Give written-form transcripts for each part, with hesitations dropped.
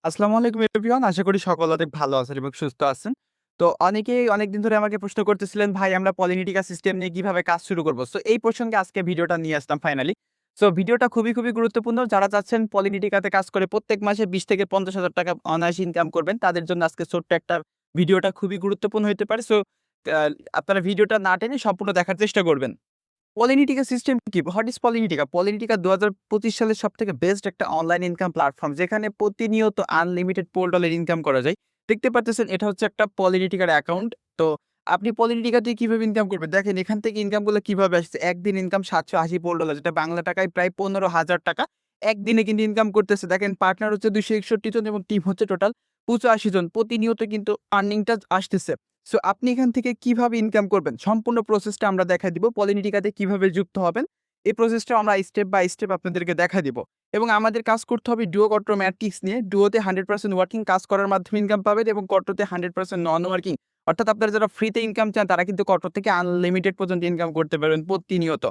আসসালামু আলাইকুম এভরিওয়ান। আশা করি সকলে অনেক ভালো আছেন এবং সুস্থ আছেন। তো অনেকেই অনেকদিন ধরে আমাকে প্রশ্ন করতেছিলেন, ভাই আমরা পলিনিটিকা সিস্টেম নিয়ে কিভাবে কাজ শুরু করব? সো এই প্রসঙ্গে আজকে ভিডিওটা নিয়ে আসলাম ফাইনালি। সো ভিডিওটা খুবই গুরুত্বপূর্ণ। যারা চাচ্ছেন পলিনিটিকাতে কাজ করে প্রত্যেক মাসে ২০ থেকে ৳৫০,০০০ অনায়াসে ইনকাম করবেন, তাদের জন্য আজকে ছোট্ট একটা ভিডিওটা খুবই গুরুত্বপূর্ণ হইতে পারে। সো আ আপনারা ভিডিওটা না টেনে সম্পূর্ণ দেখার চেষ্টা করবেন। পলিনিটিকা সিস্টেম কি? What is পলিনিটিকা? পলিনিটিকা ২০২৫ সালের সবথেকে বেস্ট একটা অনলাইন ইনকাম প্ল্যাটফর্ম, যেখানে প্রতিনিয়ত আনলিমিটেড $4 ইনকাম করা যায়। দেখতে পারতেছেন এটা হচ্ছে একটা পলিনিটিকার অ্যাকাউন্ট। তো আপনি পলিনিটিকা দিয়ে কিভাবে ইনকাম করবেন? দেখেন এখান থেকে ইনকামগুলো কিভাবে আসছে। একদিন ইনকাম $৭৮০ যেটা বাংলা টাকায় প্রায় ৳১৫,০০০ একদিনে কিন্তু ইনকাম করতেছে। দেখেন পার্টনার হচ্ছে ২৬১ জন এবং টিম হচ্ছে টোটাল ৮৫ জন। প্রতিনিয়ত কিন্তু আর্নিংটা আসতেছে। সো আপনি এখান থেকে কিভাবে ইনকাম করবেন? সম্পূর্ণ প্রসেসটা আমরা দেখায় দিব। পলিনিটিকাতে কিভাবে যুক্ত হবেন? এই প্রসেসটা আমরা স্টেপ বাই স্টেপ আপনাদেরকে দেখায় দিব। এবং আমাদের কাজ করতে হবে ডুও কট্র ম্যাট্রিক্স নিয়ে। ডুওতে 100% ওয়ার্কিং কাজ করার মাধ্যমে ইনকাম পাবেন এবং কট্রতে 100% নন ওয়ার্কিং। অর্থাৎ আপনারা যারা ফ্রিতে ইনকাম চান তারা কিন্তু কট্র থেকে আনলিমিটেড পর্যন্ত ইনকাম করতে পারবেন প্রতিনিয়ত।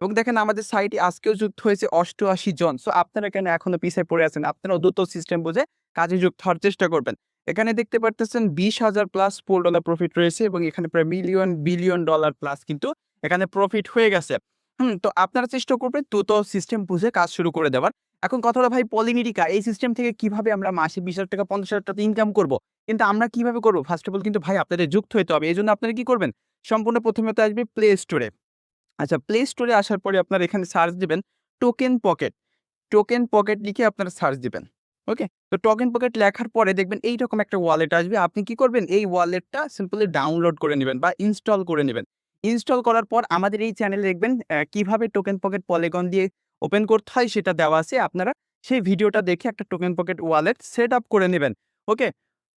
এবং দেখেন আমাদের সাইটে আজকেও যুক্ত হয়েছে ৮৮ জন। সো আপনারা কেন এখনো পিছায় পড়ে আছেন? আপনারাও দ্রুত সিস্টেম বুঝে কাজে যুক্ত হওয়ার চেষ্টা করবেন। এখানে দেখতে পারতেছেন ২০,০০০ প্লাস $4 প্রফিট রয়েছে এবং এখানে প্রায় মিলিয়ন, বিলিয়ন ডলার প্লাস কিন্তু এখানে প্রফিট হয়ে গেছে। তো আপনারা চেষ্টা করবেন দ্রুত সিস্টেম বুঝে কাজ শুরু করে দেওয়ার। এখন কথা হলো ভাই পলিনিটিকা এই সিস্টেম থেকে কিভাবে আমরা মাসে ৳২০,০০০ ৳৫০,০০০ ইনকাম করব? কিন্তু আমরা কিভাবে করব? ফার্স্ট অফ অল কিন্তু ভাই আপনাদের যুক্ত হইতে হবে। এজন্য আপনারা কি করবেন? সম্পূর্ণ প্রথমত আসবে প্লে স্টোরে। আচ্ছা প্লে স্টোরে আসার পরে আপনারা এখানে সার্চ দিবেন টোকেন পকেট। টোকেন পকেট লিখে আপনারা সার্চ দিবেন। ওকে? তো টোকেন পকেট লেখার পরে দেখবেন এইরকম একটা ওয়ালেট আসবে। আপনি কি করবেন? এই ওয়ালেটটা সিম্পলি ডাউনলোড করে নিবেন বা ইনস্টল করে নিবেন। ইনস্টল করার পর আমাদের এই চ্যানেলে দেখবেন কিভাবে টোকেন পকেট পলিগন দিয়ে ওপেন করতে হয় সেটা দেওয়া আছে। আপনারা সেই ভিডিওটা দেখে একটা token pocket wallet set up করে নিবেন। ওকে?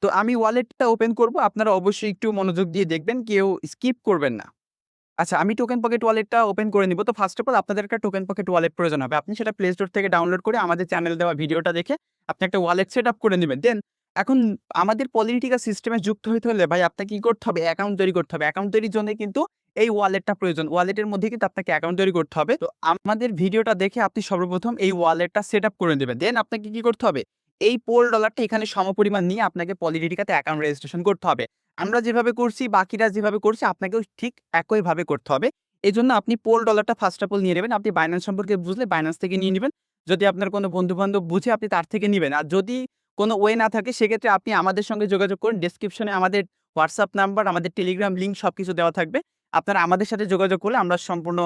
তো আমি ওয়ালেটটা ওপেন করব। আপনারা অবশ্যই একটু মনোযোগ দিয়ে দেখবেন। কেউ স্কিপ করবেন না। আচ্ছা, আমি টোকেন পকেট ওয়ালেটটা ওপেন করে নিব। তো ফার্স্ট অফ অল আপনাদের একটা টোকেন পকেট ওয়ালেট প্রয়োজন হবে। আপনি সেটা প্লে স্টোর থেকে ডাউনলোড করে আমাদের চ্যানেল দেওয়া ভিডিওটা দেখে আপনি একটা ওয়ালেট সেট আপ করে নিবেন। দেন এখন আমাদের পলিটিকা সিস্টেমে যুক্ত হইতে হলে ভাই আপনাকে কি করতে হবে? অ্যাকাউন্ট তৈরি করতে হবে। অ্যাকাউন্ট তৈরির জন্য কিন্তু এই ওয়ালেটটা প্রয়োজন। ওয়ালেটের মধ্যে কিন্তু আপনাকে অ্যাকাউন্ট তৈরি করতে হবে। তো আমাদের ভিডিওটা দেখে আপনি সর্বপ্রথম এই ওয়ালেটটা সেট আপ করে নিবেন। দেন আপনাকে কি করতে হবে? এই $4 এখানে সমপরিমাণ নিয়ে আপনাকে পলিটিকাতে অ্যাকাউন্ট রেজিস্ট্রেশন করতে হবে। আমরা যেভাবে করছি, বাকিরা যেভাবে করছে আপনাকেও ঠিক একইভাবে করতে হবে। এজন্য আপনি $4 ফার্স্ট অফ অল নিয়ে নেবেন। আপনি বাইন্যান্স সম্পর্কে বুঝলে বাইন্যান্স থেকে নিয়ে নিবেন। যদি আপনার কোনো বন্ধু-বান্ধব বুঝে আপনি তার থেকে নিবেন। আর যদি কোনো ওয়ে না থাকে সেক্ষেত্রে আপনি আমাদের সঙ্গে যোগাযোগ করুন। ডেসক্রিপশনে আমাদের WhatsApp নাম্বার, আমাদের টেলিগ্রাম লিঙ্ক সবকিছু দেওয়া থাকবে। আপনারা আমাদের সাথে যোগাযোগ করলে আমরা সম্পূর্ণ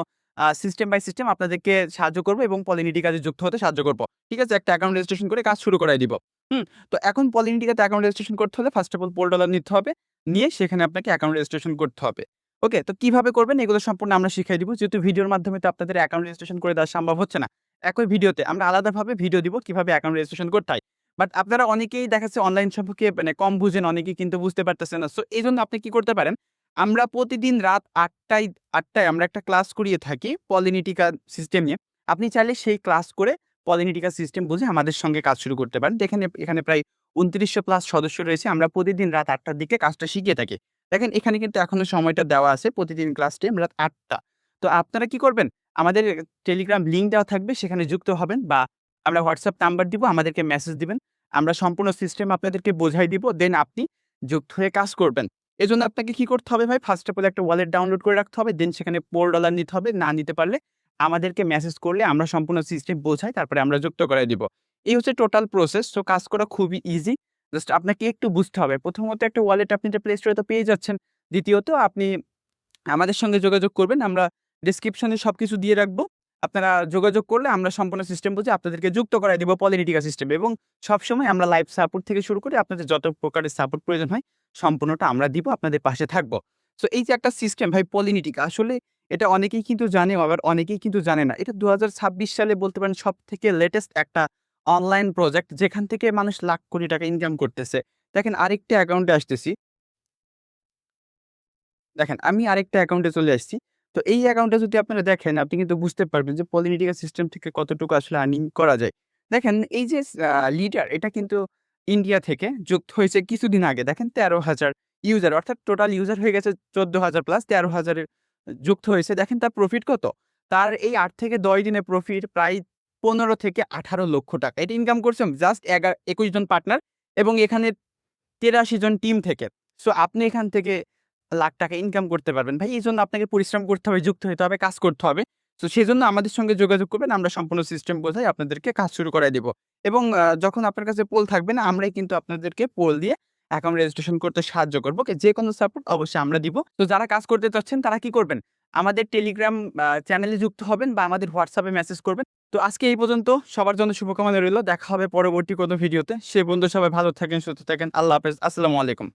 সিস্টেম বাই সিস্টেম আপনাদেরকে সাহায্য করব এবং পলিনিটি কাজে যুক্ত হতে সাহায্য করব। ঠিক আছে? একটা অ্যাকাউন্ট রেজিস্ট্রেশন করে কাজ শুরু করায় দিব। হুম? তো এখন পলিনিটিকাতে অ্যাকাউন্ট রেজিস্ট্রেশন করতে হলে ফার্স্ট অফ অল $4 নিতে হবে। নিয়ে সেখানে আপনাকে অ্যাকাউন্ট রেজিস্ট্রেশন করতে হবে। ওকে? তো কিভাবে করবেন এগুলো সম্পূর্ণ আমরা শিখাই দিব। যেহেতু ভিডিওর মাধ্যমে তো আপনাদের অ্যাকাউন্ট রেজিস্ট্রেশন করে দেওয়া সম্ভব হচ্ছে না। একই ভিডিওতে আমরা আলাদাভাবে ভিডিও দিব কিভাবে অ্যাকাউন্ট রেজিস্ট্রেশন করতে হয়। বাট আপনারা অনেকেই দেখা যাচ্ছে অনলাইন সম্পর্কে মানে কম বুঝেন, অনেকেই কিন্তু বুঝতে পারতেছেন না। সো এজন্য আপনি কি করতে পারেন? আমরা প্রতিদিন রাত ৮টায় আমরা একটা ক্লাস করিয়ে থাকি পলিনিটিকা সিস্টেম নিয়ে। আপনি চাইলে সেই ক্লাস করে পলিনিটিকা সিস্টেম বুঝে আমাদের সঙ্গে কাজ শুরু করতে পারেন। দেখেন এখানে প্রায় ২৯০০ প্লাস সদস্য রয়েছে। আমরা প্রতিদিন রাত ৮টার দিকে কাজটা শিখিয়ে থাকি। দেখেন এখানে কিন্তু এখনো সময়টা দেওয়া আছে প্রতিদিন ক্লাস টাইম রাত ৮টা। তো আপনারা কি করবেন? আমাদের টেলিগ্রাম লিঙ্ক দেওয়া থাকবে সেখানে যুক্ত হবেন বা আমরা WhatsApp নাম্বার দিব, আমাদেরকে মেসেজ দিবেন। আমরা সম্পূর্ণ সিস্টেম আপনাদেরকে বোঝাই দিব। দেন আপনি যুক্ত হয়ে কাজ করবেন। এজন্য আপনাকে কি করতে হবে ভাই? ফার্স্ট অফ অল একটা ওয়ালেট ডাউনলোড করে রাখতে হবে। দেন সেখানে $4 নিতে হবে। না নিতে পারলে আমাদেরকে মেসেজ করলে আমরা সম্পূর্ণ সিস্টেম বোঝাই তারপরে আমরা যুক্ত করায় দিব। এই হচ্ছে টোটাল প্রসেস। সো কাজ করা খুবই ইজি। জাস্ট আপনাকে একটু বুঝতে হবে। প্রথমত একটা ওয়ালেট আপনি যে প্লে স্টোরে তো পেয়ে যাচ্ছেন। দ্বিতীয়ত আপনি আমাদের সঙ্গে যোগাযোগ করবেন। আমরা ডেসক্রিপশনে সবকিছু দিয়ে রাখবো। আপনারা যোগাযোগ করলে আমরা সম্পূর্ণ সিস্টেম বুঝে আপনাদেরকে যুক্ত করায় দিব পলিনিটিকা সিস্টেমে এবং সবসময় আমরা লাইভ সাপোর্ট থেকে শুরু করে আপনাদের যত প্রকারের সাপোর্ট প্রয়োজন হয় সম্পূর্ণটা আমরা দিব, আপনাদের পাশে থাকবো। সো এই যে একটা সিস্টেম ভাই পলিনিটিকা আসলে এটা অনেকেই কিন্তু জানে আবার অনেকেই কিন্তু জানে না। এটা ২০২৬ সালে বলতে পারেন সবথেকে লেটেস্ট একটা অনলাইন প্রজেক্ট যেখান থেকে মানুষ লাখ কোটি টাকা ইনকাম করতেছে। দেখেন আরেকটা অ্যাকাউন্টে আসতেছি। দেখেন, আমি আরেকটা অ্যাকাউন্টে চলে আসছি। তো এই অ্যাকাউন্টে যদি আপনারা দেখেন, আপনি কিন্তু বুঝতে পারবেন যে পলিনিটিকা সিস্টেম থেকে কতটুকু আসলে আর্নিং করা যায়। দেখেন এই যে লিডার এটা কিন্তু ইন্ডিয়া থেকে যুক্ত হয়েছে কিছুদিন আগে। দেখেন ১৩,০০০ ইউজার অর্থাৎ টোটাল ইউজার হয়ে গেছে ১৪,০০০ প্লাস ১৩,০০০ এর যুক্ত হয়েছে। দেখেন তার প্রফিট কত? তার এই ৮ থেকে ১০ দিনে প্রফিট প্রায় ১৫ থেকে ৳১৮,০০,০০০ এটা ইনকাম করছে জাস্ট ২১ জন পার্টনার এবং এখানে ৮৩ জন টিম থেকে। সো আপনি এখান থেকে লাখ টাকা ইনকাম করতে পারবেন। ভাই এইজন্য আপনাকে পরিশ্রম করতে হবে, যুক্ত হইতে হবে, কাজ করতে হবে। সো সেজন্য আমাদের সঙ্গে যোগাযোগ করবেন। আমরা সম্পূর্ণ সিস্টেম বোঝাই আপনাদেরকে কাজ শুরু করায় দিব। এবং যখন আপনার কাছে পোল থাকবে না, আমরাই কিন্তু আপনাদেরকে পোল দিয়ে অ্যাকাউন্ট রেজিস্ট্রেশন করতে সাহায্য করব। যেকোনো সাপোর্ট অবশ্যই আমরা দিব। তো যারা কাজ করতে চাচ্ছেন তারা কি করবেন? আমাদের টেলিগ্রাম চ্যানেলে যুক্ত হবেন বা আমাদের হোয়াটসঅ্যাপে মেসেজ করবেন। তো আজকে এই পর্যন্ত। সবার জন্য শুভকামনা রইল। দেখা হবে পরবর্তী কোনো ভিডিওতে। সে পর্যন্ত সবাই ভালো থাকেন, সুস্থ থাকেন। আল্লাহ হাফেজ। আসসালামু আলাইকুম।